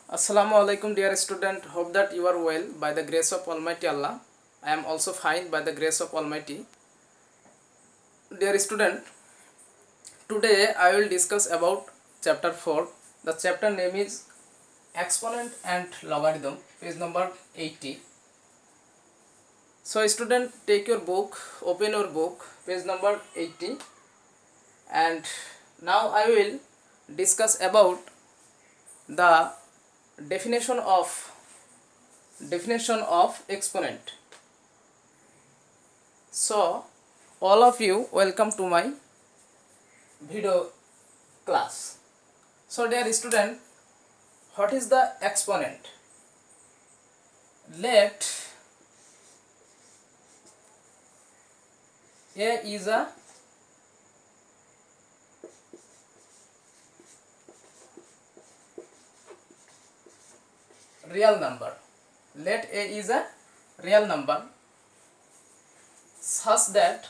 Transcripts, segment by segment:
Assalamu alaikum, dear student. Hope that you are well by the grace of Almighty Allah. I am also fine by the grace of Almighty. Dear student, today I will discuss about chapter 4. The chapter name is Exponent and Logarithm, page number 80. So student, take your book, open your book, page number 80, and now I will discuss about the definition of exponent. So all of you, welcome to my video class. So dear student, what is the exponent? Let A is a real number. Let A is a real number such that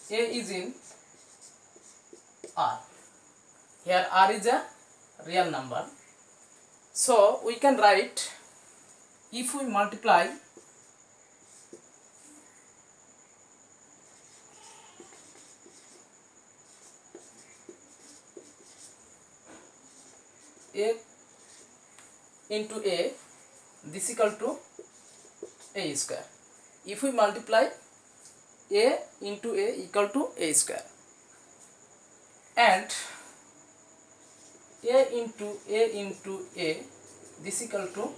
A is in R. Here R is a real number. So we can write, if we multiply A into A, this equal to A square. If we multiply A into A equal to A square, and A into A, this equal to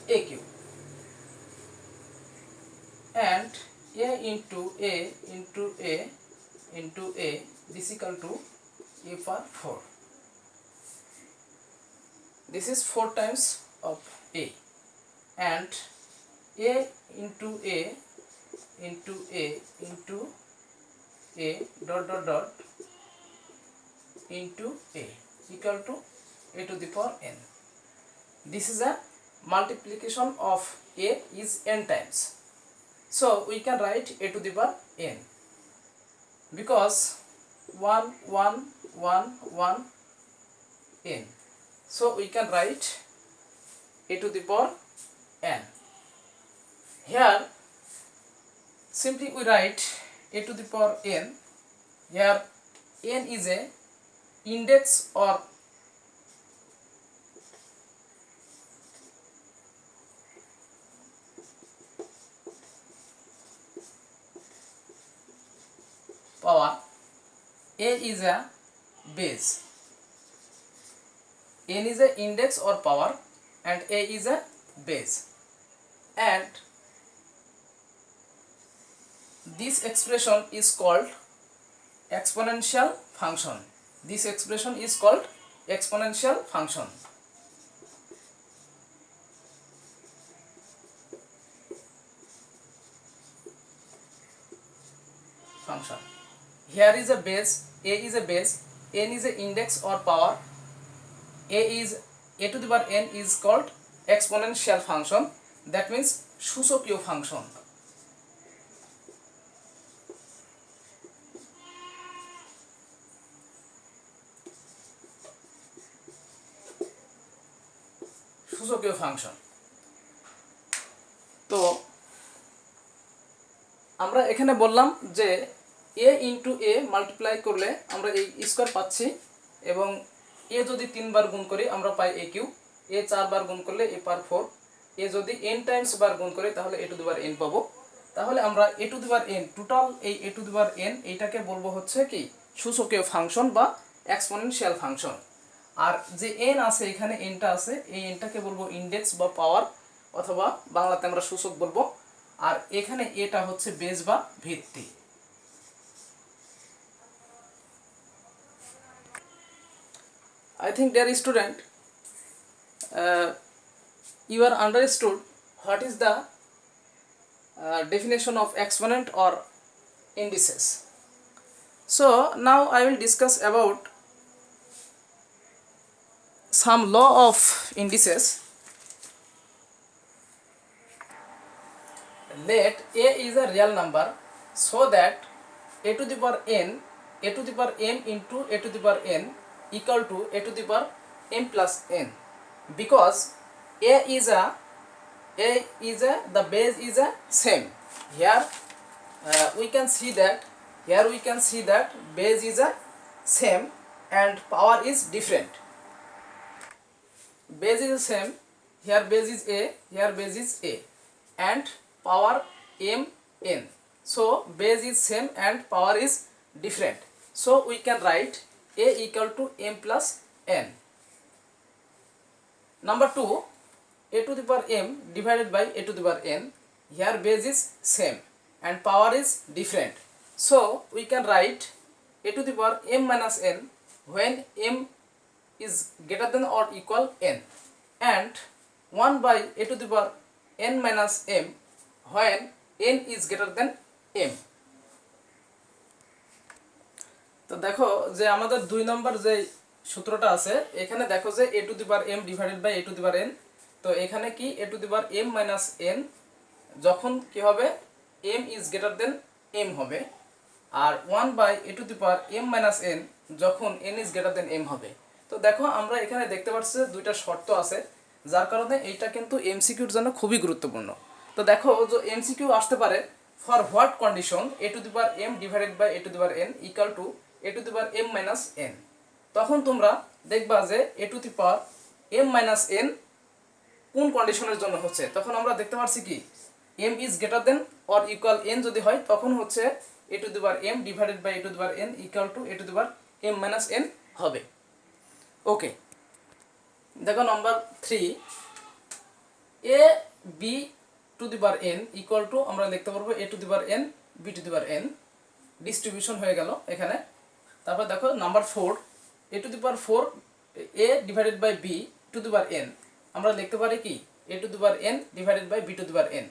A cube, and A into A into A into A, this equal to A power 4. This is 4 times of A, and A into A into A into A dot dot dot into A equal to A to the power n. This is a multiplication of A is n times. So we can write A to the power n, because 1 1 1 1 n. So we can write A to the power n. Here simply we write A to the power n. Here n is a index or power. A is a base. N is a index or power, and A is a base, and this expression is called exponential function. This expression is called exponential function. Here is a base, A is a base, n is a index or power, A to the power n is called exponential function. That means সূচকীয় function. সূচকীয় function. তো আমরা এখানে বললাম যে A into A multiply করলে আমরা এই স্কোয়ার পাচ্ছি, এবং A যদি 3 বার গুণ করি আমরা পাই A কিউব, A 4 বার গুণ করলে A পাওয়ার 4, A যদি n টাইমস বার গুণ করি তাহলে A to the power n পাবো। তাহলে আমরা A to the power n, total এই A to the power n, এইটাকে বলবো হচ্ছে কি সূচকীয় ফাংশন বা এক্সপোনেনশিয়াল ফাংশন। আর যে n আছে এখানে nটা আছে, এই nটাকে বলবো ইন্ডেক্স বা পাওয়ার, অথবা বাংলাতে আমরা সূচক বলবো, আর এখানে এটা হচ্ছে বেস বা ভিত্তি। I think, dear student, you are understood what is the definition of exponent or indices. So now I will discuss about some law of indices. Let A is a real number so that a to the power n, a to the power m into a to the power n equal to a to the power m plus n, because a is a the base is a same. Here we can see that base is a same and power is different. Base is same, here base is a, here base is a, and power m n. So base is same and power is different. So we can write a equal to m plus n. Number 2, a to the power m divided by a to the power n. Here base is same and power is different. So we can write a to the power m minus n when m is greater than or equal n, and 1 by a to the power n minus m when n is greater than m. তো দেখো যে আমাদের 2 নম্বর যে সূত্রটা আছে, এখানে দেখো যে a to the power m divided by a to the power n, তো এখানে কি a to the power m minus n যখন কি হবে m is greater than m হবে, আর 1 by a to the power m minus n যখন n is greater than m হবে। তো দেখো আমরা এখানে দেখতে পাচ্ছি দুইটা শর্ত আছে, যার কারণে এইটা কিন্তু এমসিকিউর জন্য খুবই গুরুত্বপূর্ণ। তো দেখো যে এমসিকিউ আসতে পারে for what condition a to the power m divided by a to the power n equal to a to the power m minus n, তখন তোমরা দেখবা যে a to the power m minus n কোন কন্ডিশনের জন্য হচ্ছে। তখন আমরা দেখতে পাচ্ছি কি m is greater than or equal n যদি হয় তখন হচ্ছে a to the power m divided by a to the power n equal to a to the power m minus n হবে। ওকে, দেখো number 3, a b to the power n equal to আমরা লিখতে পারবো a to the power n b to the power n, distribution হয়ে গেল এখানে। তারপর দেখো number 4, a to the power 4 a divided by b to the power n আমরা লিখতে পারি কি a to the power n divided by b to the power n।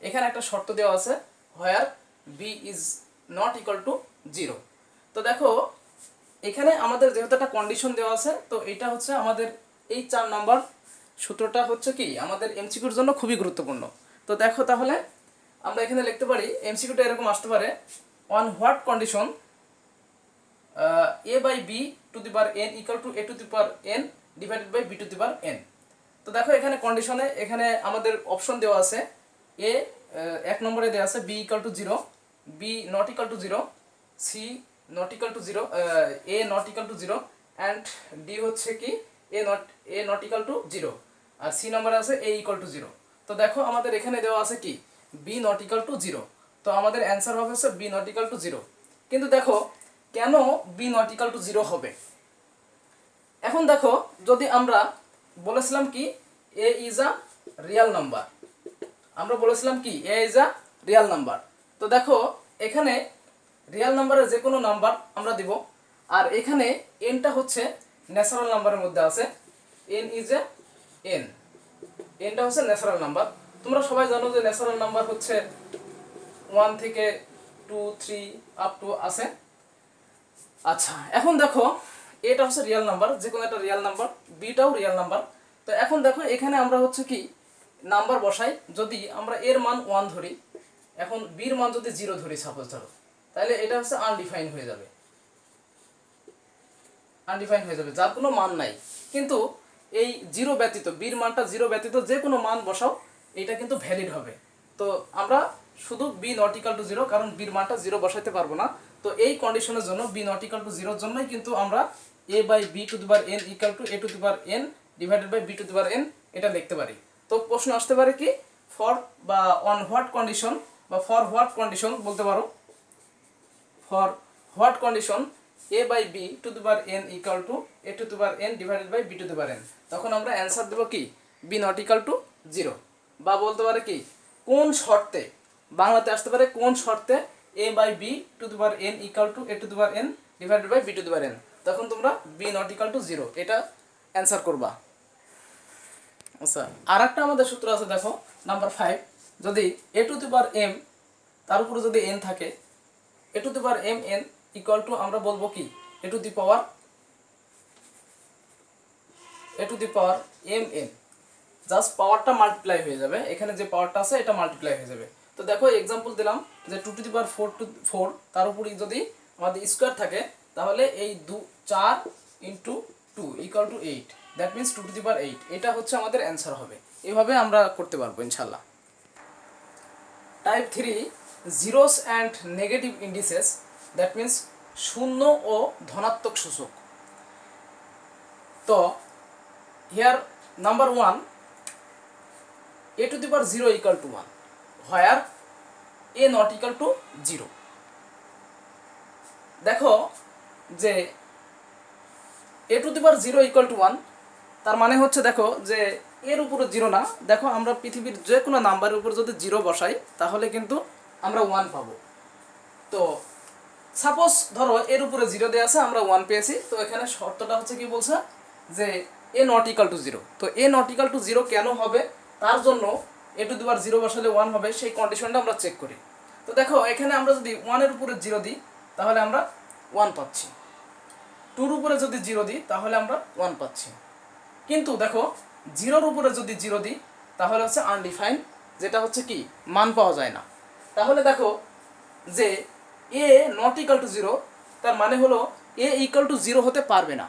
এখানে একটা শর্ত দেওয়া আছে where b is not equal to 0। তো দেখো এখানে আমাদের যেহেতু একটা কন্ডিশন দেওয়া আছে, তো এটা হচ্ছে আমাদের এই 4 নাম্বার সূত্রটা হচ্ছে কি আমাদের এমসিকিউর জন্য খুবই গুরুত্বপূর্ণ। তো দেখো তাহলে আমরা এখানে লিখতে পারি এমসিকিউটা এরকম আসতে পারে on what condition a by b to the power n equal to a to the power n divided by b to the power n। তো দেখো এখানে কন্ডিশনে এখানে আমাদের অপশন দেওয়া আছে a 1 নম্বরে দেওয়া আছে b equal to 0, b not equal to 0, c not equal to 0, a not equal to 0 and d হচ্ছে কি a not equal to 0, R c নম্বরে আছে a equal to 0। তো দেখো আমাদের এখানে দেওয়া আছে কি b not equal to 0, তো আমাদের অ্যানসার হবে হচ্ছে b not equal to 0। কিন্তু দেখো কেন b not equal to 0 হবে। এখন দেখো যদি আমরা বলেছিলাম কি a is a real number, আমরা বলেছিলাম কি a is a real number। তো দেখো এখানে রিয়েল নাম্বারের যে কোনো নাম্বার আমরা দিব, আর এখানে এনটা হচ্ছে ন্যাচারাল নাম্বারের মধ্যে আছে, n is a n, এনটা হচ্ছে ন্যাচারাল নাম্বার। তোমরা সবাই জানো যে ন্যাচারাল নাম্বার হচ্ছে 1 থেকে 2 3 আপ টু আছে। আচ্ছা এখন দেখো এটা হচ্ছে রিয়েল নাম্বার, যে কোনো একটা রিয়েল নাম্বার, বিটাও রিয়েল নাম্বার। তো এখন দেখো এখানে আমরা হচ্ছে কি নাম্বার বসাই, যদি আমরা এর মান 1 ধরি, এখন বির মান যদি 0 ধরি সাপোজ ধরো, তাহলে এটা হচ্ছে আনডিফাইন্ড হয়ে যাবে, যার কোনো মান নাই। কিন্তু এই 0 ব্যতীত, বির মানটা 0 ব্যতীত যে কোনো মান বসাও এটা কিন্তু ভ্যালিড হবে। তো আমরা শুধু বি নট ইকুয়াল টু 0, কারণ বির মানটা 0 বসাইতে পারবো না। তো এই কন্ডিশনের জন্য বি নট ইকুয়াল টু 0 এর জন্যই কিন্তু আমরা a by B to the power n equal to a to the power n divided by b to the power n এটা লিখতে পারি। তো প্রশ্ন আসতে পারে কি ফর বা অন হোয়াট কন্ডিশন বা ফর হোয়াট কন্ডিশন বলতে পারো, for what condition a by b to the power n equal to a to the power n divided by b to the power n, তখন আমরা answer দেব কি b not equal to 0। বা বলতে পারে কি কোন শর্তে, বাংলাতে আসতে পারে কোন শর্তে a by b to the power n equal to a to the power n divided by b to the power n, তখন তোমরা b নট ইকুয়াল টু 0 এটা অ্যানসার করবা। আচ্ছা আরেকটা আমাদের সূত্র আছে দেখো নাম্বার 5, যদি a to the power m তার উপরে যদি n থাকে, a to the power m n equal two আমরা বলবো কি a to the power m n, just পাওয়ারটা মাল্টিপ্লাই হয়ে যাবে, এখানে যে পাওয়ারটা আছে এটা মাল্টিপ্লাই হয়ে যাবে। তো দেখো এক্সাম্পল দিলাম যে 2^4 তার উপরে যদি আমাদের স্কোয়ার থাকে তাহলে এই 4 × 2 = 8, দ্যাট মিনস 2^8। এটা হচ্ছে আমাদের অ্যান্সার হবে। এভাবে আমরা করতে পারবো ইনশাল্লাহ। Type 3 zeros and negative indices, that means শূন্য ও ধনাত্মক সূচক। তো here number 1, a⁴ = 1 where a ≠ 0। দেখো যে a⁴ = 1 তার মানে হচ্ছে দেখো যে এর উপরে 0 না, দেখো আমরা পৃথিবীর যে কোনো নাম্বারের উপর যদি 0 বসাই তাহলে কিন্তু আমরা 1 পাবো। তো সাপোজ ধরো এর উপরে 0 দেওয়া আছে, আমরা 1 পেয়েছি। তো এখানে শর্তটা হচ্ছে কি বলছে যে a ≠ 0। তো a ≠ 0 কেন হবে, তার জন্য a⁴ বসালে 1 হবে, সেই কন্ডিশনটা আমরা চেক করি। তো দেখো এখানে আমরা যদি 1 এর উপরে 0 দিই তাহলে আমরা 1 পাচ্ছি, 2 এর উপরে যদি 0 দিই তাহলে আমরা 1 পাচ্ছি। কিন্তু দেখো 0 এর উপরে যদি 0 দিই তাহলে হচ্ছে আনডিফাইন, যেটা হচ্ছে কি মান পাওয়া যায় না। তাহলে দেখো যে a ≠ 0 তার মানে হলো a = 0 হতে পারবে না।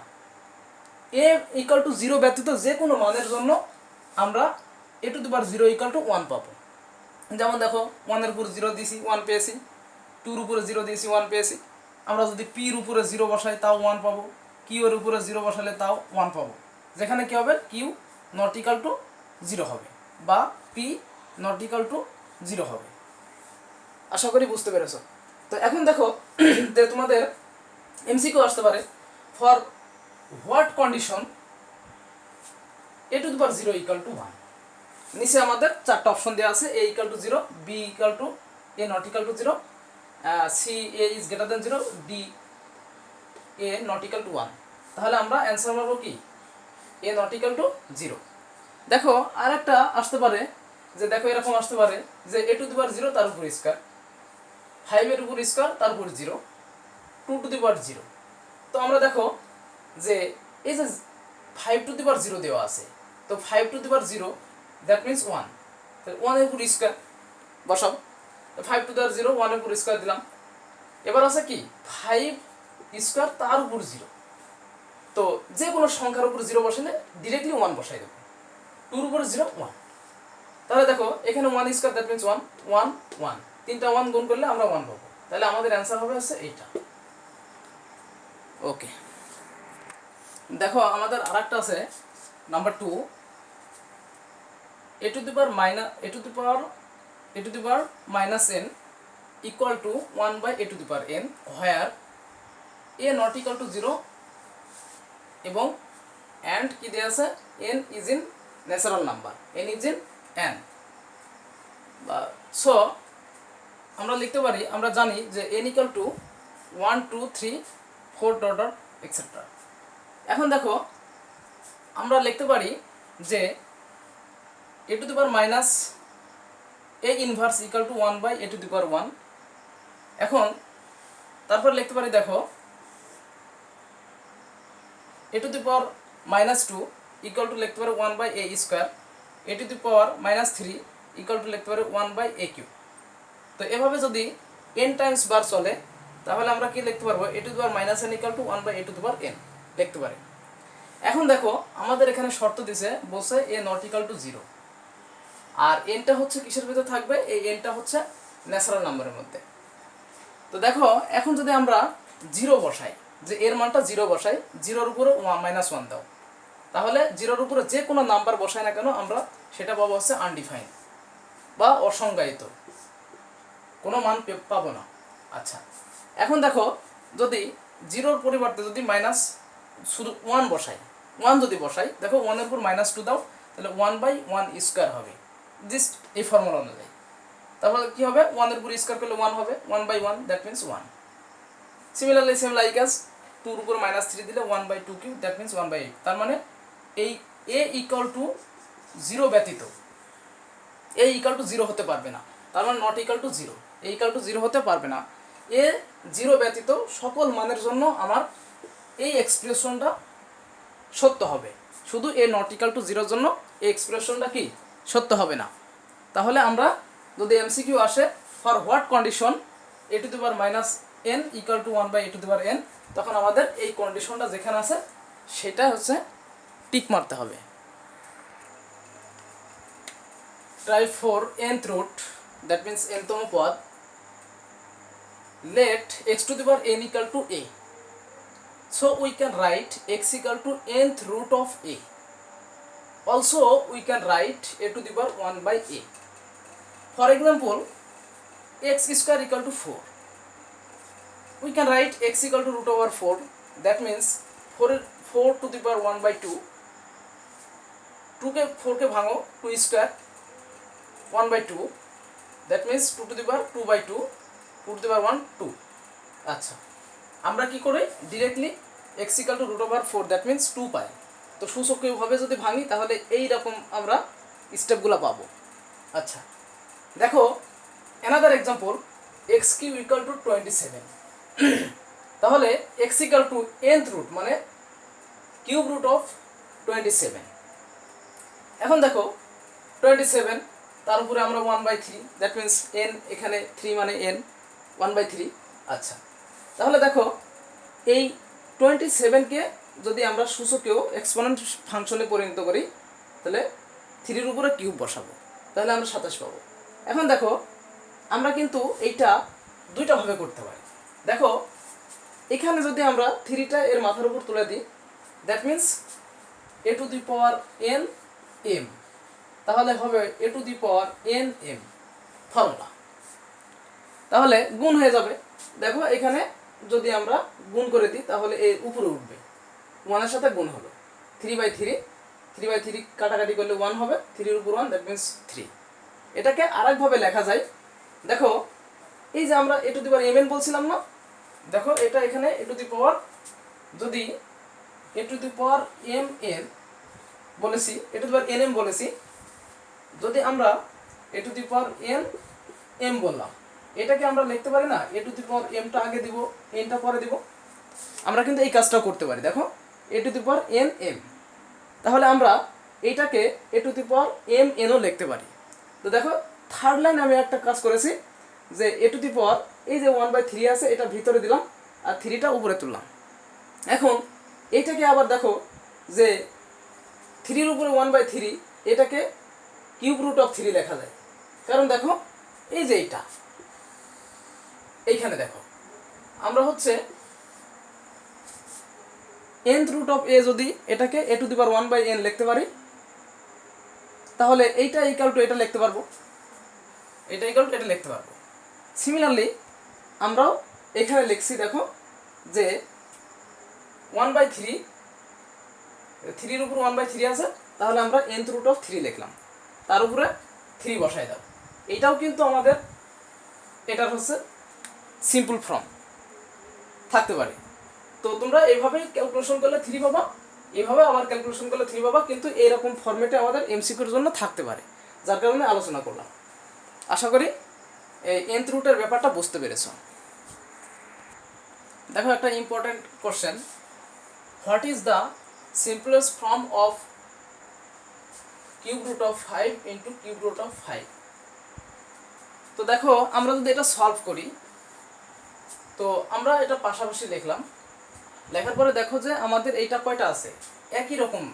a = 0 ব্যতীত যে কোনো মানের জন্য আমরা a⁴ = 1 পাবো। যেমন দেখো 1 এর উপর 0 দিয়েছি 1 পেয়েছি, 2 এর উপরে 0 দিয়েছি 1 পেয়েছি। আমরা যদি p এর উপরে 0 বসাই তাও 1 পাবো, q এর উপরে 0 বসালে তাও 1 পাবো। যেখানে কি হবে q ≠ 0 হবে বা p ≠ 0 হবে। আশা করি বুঝতে পেরেছো। তো এখন দেখো যে তোমাদের এমসিকিউ আসতে পারে, ফর হোয়াট কন্ডিশন a⁴ = 1। নিচে আমাদের 4টা অপশন দেওয়া আছে, a = 0, b = a ≠ 0, c a is greater than 0, d a ≠ 1। তাহলে আমরা অ্যান্সার পাবো কি a ≠ 0। দেখো আরেকটা আসতে পারে যে দেখো এরকম আসতে পারে যে a⁴ তার উপর স্কয়ার, 5 এর উপর স্কয়ার তার উপর 0, 2^0। তো আমরা দেখো যে এই যে 5^0 দেওয়া আছে, তো 5^0 দ্যাট মিনস 1, তাহলে 1 এর উপর স্কয়ার বসাও। তো 5^0 1 এর উপর স্কয়ার দিলাম। এবার আছে কি 5 স্কয়ার তার উপর 0। তো যে কোনো সংখ্যার উপর 0 বসালে ডিরেক্টলি 1 বসাই দেবো। 2 এর উপর 0 1। তাহলে দেখো এখানে 1 স্কয়ার দ্যাট মিনস 1 1 1, তিনটা 1 গুণ করলে আমরা 1 পাবো। তাহলে আমাদের অ্যান্সার হবে হচ্ছে এইটা। ওকে, দেখো আমাদের আরেকটা আছে number 2, a⁴ - n = 1/a⁴n where a ≠ 0 এবং and কি দেয়া আছে n is in natural number, n is in n। So আমরা লিখতে পারি, আমরা জানি যে n = 1 2 3 4 etc। এখন দেখো আমরা লিখতে পারি যে a⁻ a ইনভার্স = 1/a⁴1। এখন তারপর লিখতে পারি দেখো a⁻2 লিখতে পারি 1/a², a⁻3 লিখতে পারি 1/a³। তো এভাবে যদি n টাইমস বার চলে তাহলে আমরা কি লিখতে পারবো a⁻n = 1/a⁴n লিখতে পারি। এখন দেখো আমাদের এখানে শর্ত দিছে, বলছে a ≠ 0, আর nটা হচ্ছে কিসের ভিতরে থাকবে, এই nটা হচ্ছে ন্যাচারাল নাম্বারের মধ্যে। তো দেখো এখন যদি আমরা 0 বসাই, যে এর মানটা 0 বসাই, 0 এর উপরে -1 দাও, তাহলে 0 এর উপরে যে কোনো নাম্বার বসাই না কেন আমরা সেটা পাবো হচ্ছে আনডিফাইন বা অসংজ্ঞায়িত, কোনো মান পাবো না। আচ্ছা, এখন দেখো যদি 0 এর পরিবর্তে যদি শুধু 1 বসাই, 1 যদি বসাই, দেখো 1 এর উপর -2 দাও, তাহলে 1/1² হবে, জাস্ট এই ফর্মুলা অনুযায়ী। তারপর কি হবে 1 এর উপর স্কয়ার করলে 1 হবে, 1/1 that means 1। Similarly same like as 2 এর উপর -3 দিলে 1/2³ দ্যাট মিনস 1/8। তার মানে এই a = 0 ব্যতীত a = 0 হতে পারবে না, তার মানে নট = 0, a = 0 হতে পারবে না। a 0 ব্যতীত সকল মানের জন্য আমার এই এক্সপ্রেশনটা সত্য হবে, শুধু a ≠ 0 এর জন্য এই এক্সপ্রেশনটা কি সত্য হবে না। তাহলে আমরা যদি এমসিকিউ আসে for what condition A to the power minus N equal to 1 by A to the power N, তখন আমাদের এই কন্ডিশনটা যেখানে আছে সেটা হচ্ছে টিক মারতে হবে। Try for nth root, that means nতম পদ, let x to the power n equal to a, so we can write x equal to nth root of a, also we can write a to the power 1 by a. For example, x square equal to 4, we can write x equal to root over 4, that means 4 to the power 1 by 2, 2 के 4 के भागो 2 square 1 by 2, that means 2 to the power 2 by 2, 2 to the power 1 2। আচ্ছা, আমরা কি করি directly x equal to root over 4, that means 2 পাই। তো সূচকীয়ভাবে যদি ভাঙি তাহলে এই রকম আমরা স্টেপগুলো পাবো। আচ্ছা দেখো, another example, x cube equal to 27, তাহলে x equal to nth root মানে কিউব রুট অফ 27। এখন দেখো 27 তার উপরে আমরা 1/3, দ্যাট মিন্স n, এখানে 3 মানে n 1/3। আচ্ছা তাহলে দেখো এই 27কে যদি আমরা সূচকীয় এক্সপোনেন্ট ফাংশনে পরিণত করি তাহলে 3 এর উপরে কিউব বসাবো, তাহলে আমরা 27 পাবো। এখন দেখো আমরা কিন্তু এইটা দুইটা ভাবে করতে পারি। দেখো এখানে যদি আমরা 3টা এর মাথার উপর তুলে দিই, that means a to the power n m, তাহলে হবে a to the power n m formula, তাহলে গুণ হয়ে যাবে। দেখো এখানে যদি আমরা গুণ করে দিই তাহলে এর উপরে উঠবে, 1 এর সাথে গুণ হলো 3/3 কাটাকাটি করলে 1 হবে, 3 এর উপর 1, দ্যাট মিন্স 3। এটাকে আরেকভাবে লেখা যায়, দেখো এই যে আমরা a to the power mn বলছিলাম না, দেখো এটা এখানে a টু দি পাওয়ার, যদি a to the power mn বলেছি, a to the power nm বলেছি, যদি আমরা a to the power n m বললাম, এটাকে আমরা লিখতে পারি না a to the power m টা আগে দিব n টা পরে দিব, আমরা কিন্তু এই কাজটাও করতে পারি। দেখো a to the power n m, তাহলে আমরা এইটাকে a to the power m n ও লিখতে পারি। তো দেখো থার্ড লাইন আমি একটা কাজ করেছি যে a টু দি পাওয়ার এই যে 1/3 আছে এটা ভিতরে দিলাম আর 3টা উপরে তুললাম। এখন এইটাকে আবার দেখো যে 3 এর উপরে 1/3, এটাকে কিউব রুট অফ 3 লেখা যায়, কারণ দেখো এই যে এইটা এইখানে দেখো আমরা হচ্ছে nth root of a, যদি এটাকে a to the power 1 by n লিখতে পারি তাহলে এইটা ইকুয়াল টু এটা লিখতে পারবো, এটা ইকুয়াল টু এটা লিখতে পারবো। সিমিলারলি আমরাও এখানে লিখছি, দেখো যে 1/3, 3 এর উপর 1/3 আছে, তাহলে আমরা nth root of 3 লিখলাম, তার উপরে 3 বসাই দাও। এটাও কিন্তু আমাদের এটার হচ্ছে সিম্পল ফর্ম থাকতে পারে। তো তোমরা এইভাবেই ক্যালকুলেশন করলে 3 পাবা, এইভাবে আবার ক্যালকুলেশন করলে 3 পাবা, কিন্তু এইরকম ফরম্যাটে আমাদের এমসিকিউর জন্য থাকতে পারে, যার কারণে আলোচনা করলাম। আশা করি এই nth রুটের ব্যাপারটা বুঝতে পেরেছো। দেখো একটা important question, what is the simplest form of cube root of 5 into cube root of 5? তো দেখো আমরা যদি এটা সলভ করি, তো আমরা এটা পাশাপাশি লিখলাম, লেখার পরে দেখো যে আমাদের এইটা কয়টা আছে একই রকম,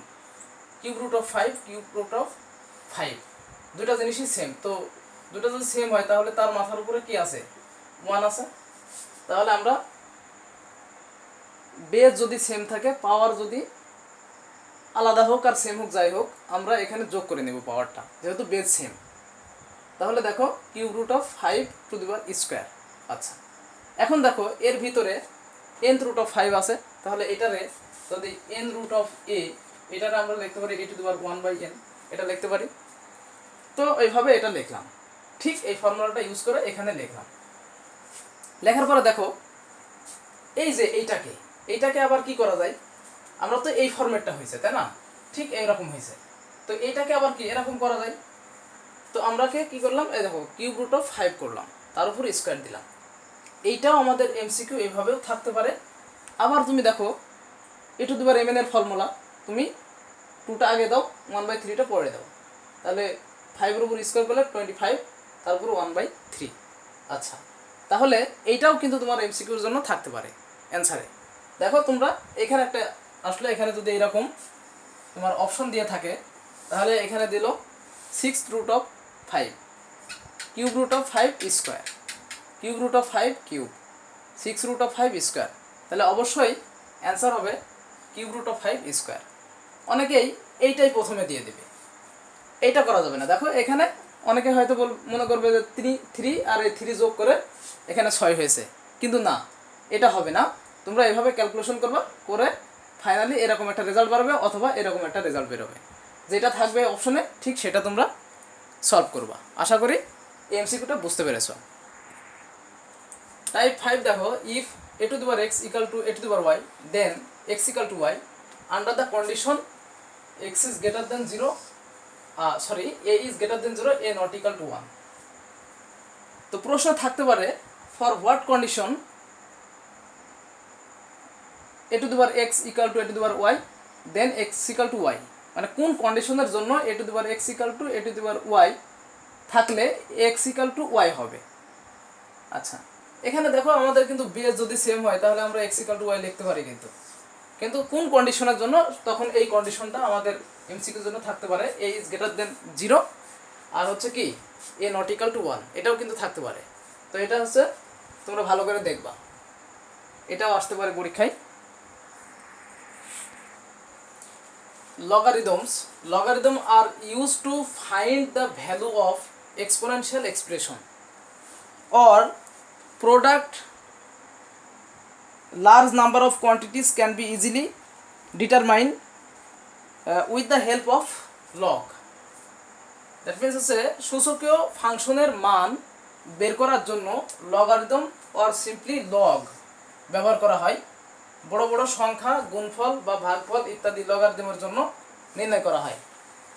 cube root of 5 cube root of 5, দুইটা জিনিসই সেম। তো দুটো যদি সেম হয় তাহলে তার মাথার উপরে কি আছে 1 আছে, তাহলে আমরা বেস যদি সেম থাকে, পাওয়ার যদি আলাদা হোক আর সেম হোক যাই হোক, আমরা এখানে যোগ করে নেব পাওয়ারটা, যেহেতু বেস সেম। তাহলে দেখো cube root of 5 to the power square. আচ্ছা এখন দেখো এর ভিতরে nth রুট অফ 5 আছে, তাহলে এটারে যদি n রুট অফ a, এটারে আমরা লিখতে পারি a to the power 1/n, এটা লিখতে পারি। তো এইভাবে এটা লিখলাম, ঠিক এই ফর্মুলাটা ইউজ করে এখানে লিখলাম। লেখার পরে দেখো এই যে এইটাকে আবার কি করা যায়, আমরা তো এই ফরম্যাটটা হয়েছে তাই না, ঠিক এইরকম হয়েছে, তো এইটাকে আবার কি এরকম করা যায়। তো আমরা কি করলাম, এই দেখো কিউব রুট অফ 5 করলাম, তার উপর স্কোয়ার দিলাম। এইটাও আমাদের এমসিকিউ এইভাবেও থাকতে পারে। আবার তুমি দেখো এ টু দি পাওয়ার mn এর ফর্মুলা, তুমি 2টা আগে দাও, 1/3টা পরে দাও, তাহলে 5 এর উপর স্কোয়ার করলে 25, তারপর 1/3। আচ্ছা, তাহলে এইটাও কিন্তু তোমার এমসিকিউর জন্য থাকতে পারে অ্যান্সারে। দেখো তোমরা এখানে একটা আসলে এখানে যদি এরকম তোমার অপশন দিয়ে থাকে, তাহলে এখানে দিল 6√5 কিউব√5 স্কোয়ার, কিউব√5 কিউব, 6√5 স্কোয়ার, তাহলে অবশ্যই অ্যান্সার হবে কিউব√5 স্কোয়ার। অনেকেই এইটাই প্রথমে দিয়ে দেবে, এইটা করা যাবে না। দেখো এখানে অনেকে হয়তো মনে করবে যে 3 আর এই 3 যোগ করে এখানে 6 হয়েছে, কিন্তু না, এটা হবে না। তোমরা এভাবে ক্যালকুলেশন করবা, করে ফাইনালি এরকম একটা রেজাল্ট বেরোবে অথবা এরকম একটা রেজাল্ট বেরোবে, যেটা থাকবে অপশনে ঠিক সেটা তোমরা সলভ করবা। আশা করি এই এমসিকিউটা বুঝতে পেরেছ। টাইপ 5 দেখো, if a⁴x = a⁴y then x = y under the condition x is greater than 0 a is greater than 0 a not equal to 1। তো প্রশ্ন থাকতে পারে for what condition a⁴x = a⁴y then x = y, মানে কোন কন্ডিশনের জন্য a⁴x = a⁴y থাকলে x = y হবে। আচ্ছা, এখানে দেখো আমাদের কিন্তু বেস যদি সেম হয় তাহলে আমরা x = y লিখতে পারি, কিন্তু কোন কন্ডিশনের জন্য, তখন এই কন্ডিশনটা আমাদের এমসিকিউর জন্য থাকতে পারে a is greater than 0 আর হচ্ছে কি a not equal to 1, এটাও কিন্তু থাকতে পারে। তো এটা হচ্ছে তোমরা ভালো করে দেখবা, এটাও আসতে পারে পরীক্ষায়। logarithm are used to find the value of exponential expression or product large number of quantities can be easily determined with the help of log। That means হচ্ছে সূচকীয় ফাংশনের মান বের করার জন্য লগারিদম অর সিম্পলি লগ ব্যবহার করা হয়। বড় বড় সংখ্যা, গুণফল বা ভাগফল ইত্যাদি লগারিদমের জন্য নির্ণয় করা হয়।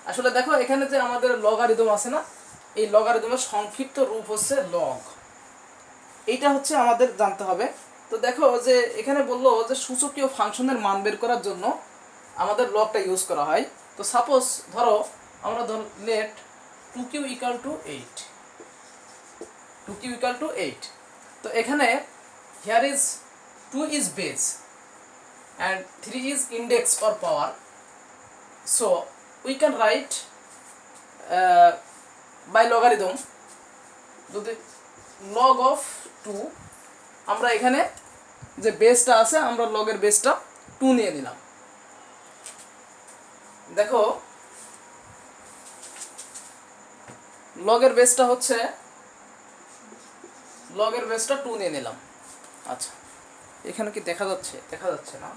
আসলে দেখো এখানে যে আমাদের লগারিদম আছে না, এই লগারিদমের সংক্ষিপ্ত রূপ হচ্ছে লগ, এইটা হচ্ছে আমাদের জানতে হবে। তো দেখো যে এখানে বললো যে সূচকীয় ফাংশনের মান বের করার জন্য আমাদের লগটা ইউজ করা হয়। তো সাপোজ ধরো আমরা লেট 2q = 8, 2q = 8। তো এখানে here is 2 is base and 3 is index or power, so we can write by logarithm যদি log of 2, আমরা এখানে যে বেসটা আছে আমরা লগের বেসটা 2 নিয়ে নিলাম। দেখো লগের বেসটা 2 নিয়ে নিলাম। আচ্ছা, এখানে কি দেখা যাচ্ছে না?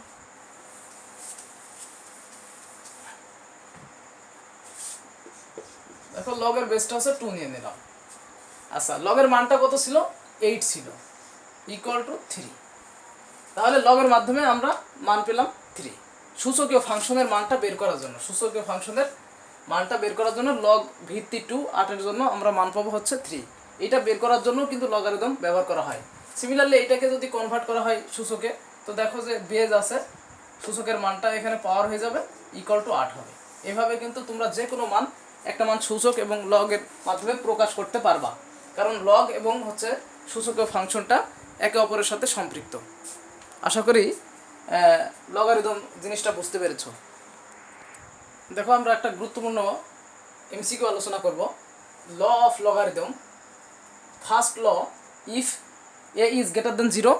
দেখো লগের বেসটা 2 নিয়ে নিলাম। আচ্ছা, লগের মানটা কত ছিল? 8 ছিল, = 3। তাহলে লগের মাধ্যমে আমরা মান পেলাম 3। সূচকীয় ফাংশনের মানটা বের করার জন্য লগ ভিত্তি 2 8 জন্য আমরা মান পাবো হচ্ছে 3। এটা বের করার জন্য কিন্তু লগারিদম ব্যবহার করা হয়। সিমিলারলি এটাকে যদি কনভার্ট করা হয় সূচকে, তো দেখো যে বেজ আছে, সূচকের মানটা এখানে পাওয়ার হয়ে যাবে = 8 হবে। এভাবে কিন্তু তোমরা যে কোনো মান, একটা মান সূচক এবং লগের মাধ্যমে প্রকাশ করতে পারবা, কারণ লগ এবং হচ্ছে সূচকীয় ফাংশনটা একে অপরের সাথে সম্পৃক্ত। আশা করি লগারিদম জিনিসটা বুঝতে পেরেছ। দেখো আমরা একটা গুরুত্বপূর্ণ এমসিকিউ আলোচনা করব, law of logarithm. First law, if a is greater than 0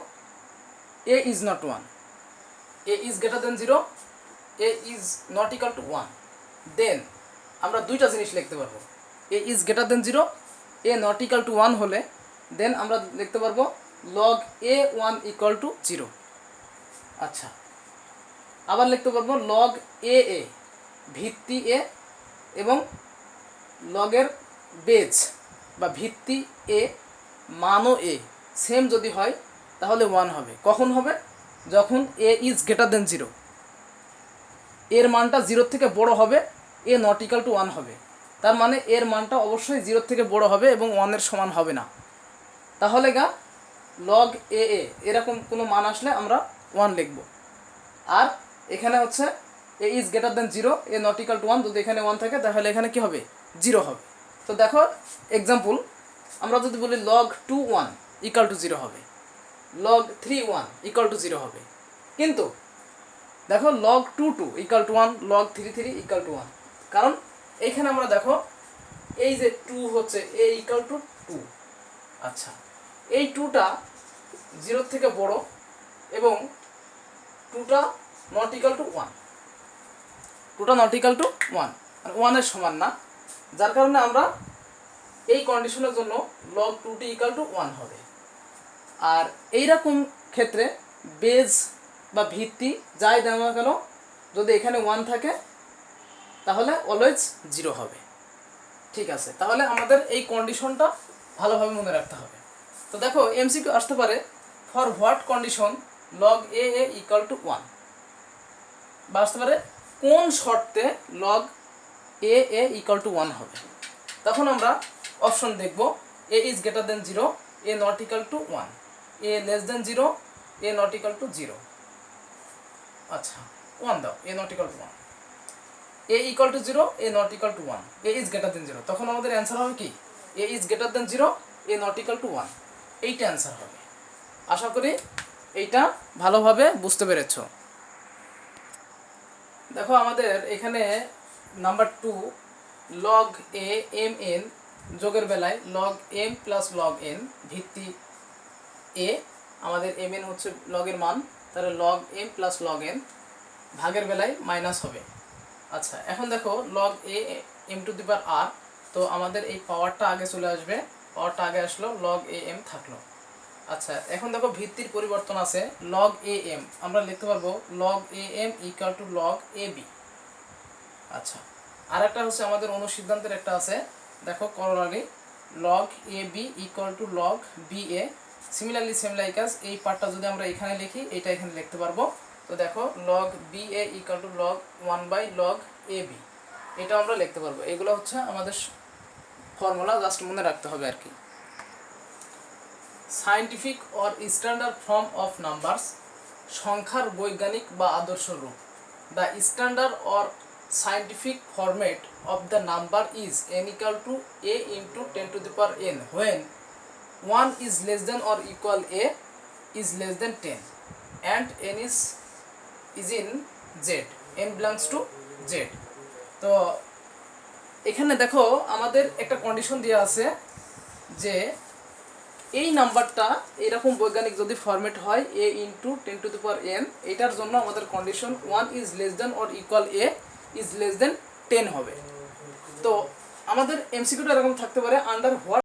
a is not 1, a is greater than 0 a is not equal to 1, দেন আমরা দুইটা জিনিস লিখতে পারবো। a is greater than 0 a not equal to 1 হলে দেন আমরা লিখতে পারবো log a1 = 0। আচ্ছা, আবার লিখতে পারবো log a ভিত্তি a এবং লগের বেজ বা ভিত্তি a মানও a সেম যদি হয় তাহলে 1 হবে। কখন হবে? যখন a is greater than 0, এর মানটা 0 থেকে বড় হবে, a not equal to 1 হবে। তার মানে এর মানটা অবশ্যই 0 থেকে বড় হবে এবং 1 এর সমান হবে না। তাহলে log a এরকম কোনো মান আসলে আমরা 1 লিখব। আর এখানে হচ্ছে a is greater than 0 a not equal to 1, যদি এখানে 1 থাকে তাহলে এখানে কি হবে? 0 হবে। তো দেখো এক্সাম্পল, আমরা যদি বলি log 2 1 ইকুয়াল টু 0 হবে, log 3 1 ইকুয়াল টু 0 হবে। কিন্তু দেখো log 2 2 equal to 1, log 3 3 equal to 1, কারণ এইখানে আমরা দেখো এই যে 2 হচ্ছে a ইকুয়াল টু 2। আচ্ছা, এই 2টা 0 থেকে বড় এবং 2টা নট ইকুয়াল টু 1, 2টা নট ইকুয়াল টু 1 মানে 1 এর সমান না, যার কারণে আমরা এই কন্ডিশনের জন্য log 2t ইকুয়াল টু 1 হবে। আর এইরকম ক্ষেত্রে বেজ বা ভিত্তি যাই দেওয়া না কেন, যদি এখানে 1 থাকে তাহলে অলওয়েজ 0 হবে। ঠিক আছে, তাহলে আমাদের এই কন্ডিশনটা ভালোভাবে মনে রাখতে হবে। তো দেখো এমসিকিউ আসতে পারে for what condition log a equal to 1, বা আসতে পারে কোন শর্তে log a ইকুয়াল টু 1 হবে। তখন আমরা অপশন দেখব a is greater than 0, a not equal to 1, a less than 0, a not equal to 0। আচ্ছা 1 দাও, a not equal to 1, a equal two 0, a not equal to 1, a is greater than 0। তখন আমাদের answer হবে কি a is greater than 0, a not equal to 1, এইটা answer হবে। আশা করি এইটা ভালোভাবে বুঝতে পেরেছো। দেখো আমাদের এখানে number 2 log a m n যোগের বেলায় log m plus log n ভিত্তি a, আমাদের m n হচ্ছে log এর মান, তাহলে log m plus log n ভাগের বেলায় মাইনাস হবে। আচ্ছা এখন দেখো log a m two the power r, তো আমাদের এই পাওয়ারটা আগে চলে আসবে, পাওয়ারটা আগে আসলো, log a m থাকলো। আচ্ছা এখন দেখো ভিত্তির পরিবর্তন আছে, log a m আমরা লিখতে পারবো log a m equal to log a b। আচ্ছা আর একটা হচ্ছে আমাদের অনুসিদ্ধান্তের একটা আছে, দেখো corollary log a b equal to log b a। Similarly same like আস, এই পার্টটা যদি আমরা এখানে লিখি এটা এখানে লিখতে পারবো। তো দেখো log b a equal to log 1 by log a b, এটা আমরা লিখতে পারবো। এগুলো হচ্ছে আমাদের ফর্মুলা, জাস্ট মনে রাখতে হবে আর কি। Scientific or standard form of numbers, সংখ্যার বৈজ্ঞানিক বা আদর্শ রূপ। The standard or scientific format of the number is n equal to a into 10 to the power n when 1 is less than or equal a is less than 10 and n is in z, n belongs to z। তো এখানে দেখো আমাদের একটা condition দেওয়া আছে যে এই নাম্বারটা এরকম বৈজ্ঞানিক যদি ফরম্যাট হয় a into 10 to the power n, এটার জন্য আমাদের condition 1 is less than or equal a is less than 10 হবে। তো আমাদের এমসিকিউটা এরকম থাকতে পারে, আন্ডার হোয়াট